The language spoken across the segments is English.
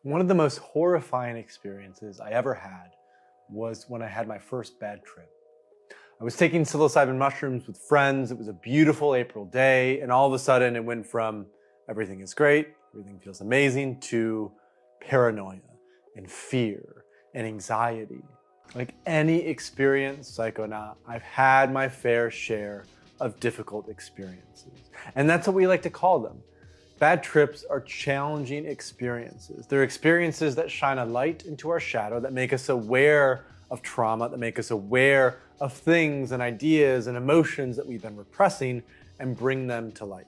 One of the most horrifying experiences I ever had was when I had my first bad trip. I was taking psilocybin mushrooms with friends. It was a beautiful April day, and all of a sudden it went from everything is great, everything feels amazing, to paranoia and fear and anxiety. Like any experienced psychonaut, I've had my fair share of difficult experiences. And that's what we like to call them. Bad trips are challenging experiences. They're experiences that shine a light into our shadow, that make us aware of trauma, that make us aware of things and ideas and emotions that we've been repressing and bring them to light.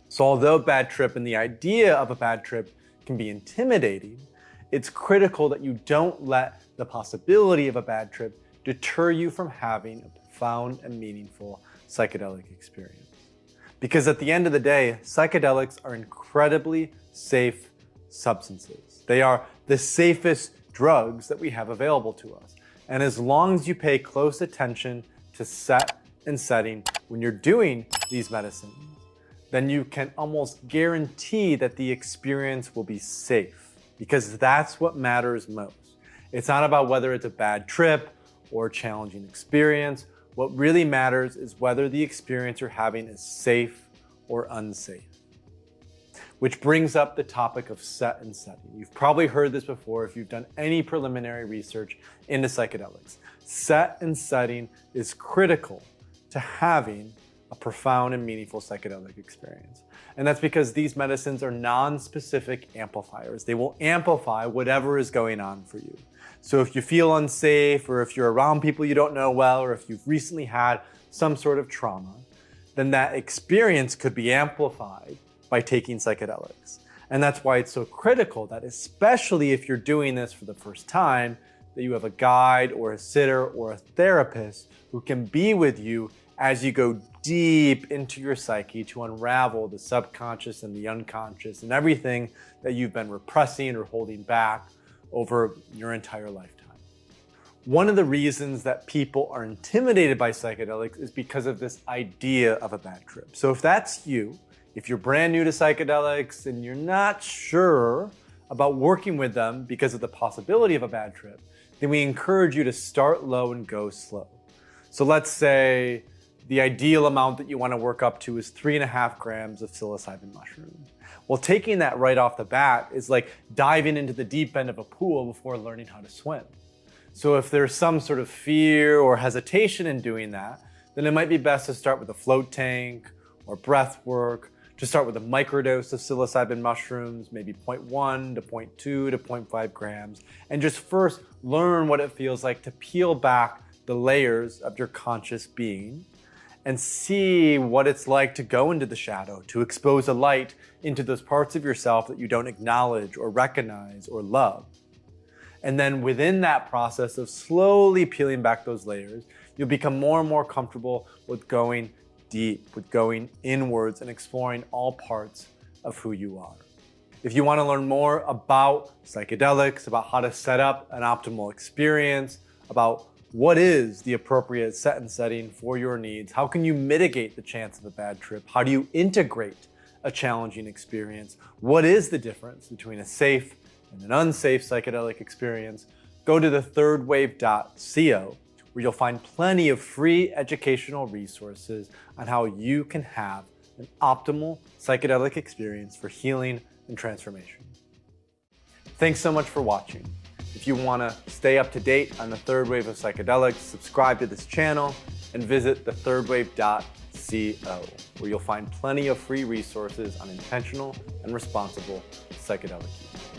So although bad trip and the idea of a bad trip can be intimidating, it's critical that you don't let the possibility of a bad trip deter you from having a profound and meaningful psychedelic experience. Because at the end of the day, psychedelics are incredibly safe substances. They are the safest drugs that we have available to us. And as long as you pay close attention to set and setting when you're doing these medicines, then you can almost guarantee that the experience will be safe, because that's what matters most. It's not about whether it's a bad trip or a challenging experience. What really matters is whether the experience you're having is safe or unsafe. Which brings up the topic of set and setting. You've probably heard this before if you've done any preliminary research into psychedelics. Set and setting is critical to having a profound and meaningful psychedelic experience. And that's because these medicines are non-specific amplifiers. They will amplify whatever is going on for you. So if you feel unsafe, or if you're around people you don't know well, or if you've recently had some sort of trauma, then that experience could be amplified by taking psychedelics. And that's why it's so critical that, especially if you're doing this for the first time, that you have a guide or a sitter or a therapist who can be with you as you go deep into your psyche to unravel the subconscious and the unconscious and everything that you've been repressing or holding back over your entire lifetime. One of the reasons that people are intimidated by psychedelics is because of this idea of a bad trip. So if that's you, if you're brand new to psychedelics and you're not sure about working with them because of the possibility of a bad trip, then we encourage you to start low and go slow. So let's say the ideal amount that you want to work up to is 3.5 grams of psilocybin mushrooms. Well, taking that right off the bat is like diving into the deep end of a pool before learning how to swim. So if there's some sort of fear or hesitation in doing that, then it might be best to start with a float tank or breath work, to start with a microdose of psilocybin mushrooms, maybe 0.1 to 0.2 to 0.5 grams, and just first learn what it feels like to peel back the layers of your conscious being and see what it's like to go into the shadow, to expose a light into those parts of yourself that you don't acknowledge or recognize or love. And then within that process of slowly peeling back those layers, you'll become more and more comfortable with going deep, with going inwards and exploring all parts of who you are. If you want to learn more about psychedelics, about how to set up an optimal experience, about what is the appropriate set and setting for your needs, how can you mitigate the chance of a bad trip, how do you integrate a challenging experience, what is the difference between a safe and an unsafe psychedelic experience, go to thethirdwave.co, where you'll find plenty of free educational resources on how you can have an optimal psychedelic experience for healing and transformation. Thanks so much for watching. If you want to stay up to date on the third wave of psychedelics, subscribe to this channel and visit thethirdwave.co, where you'll find plenty of free resources on intentional and responsible psychedelic use.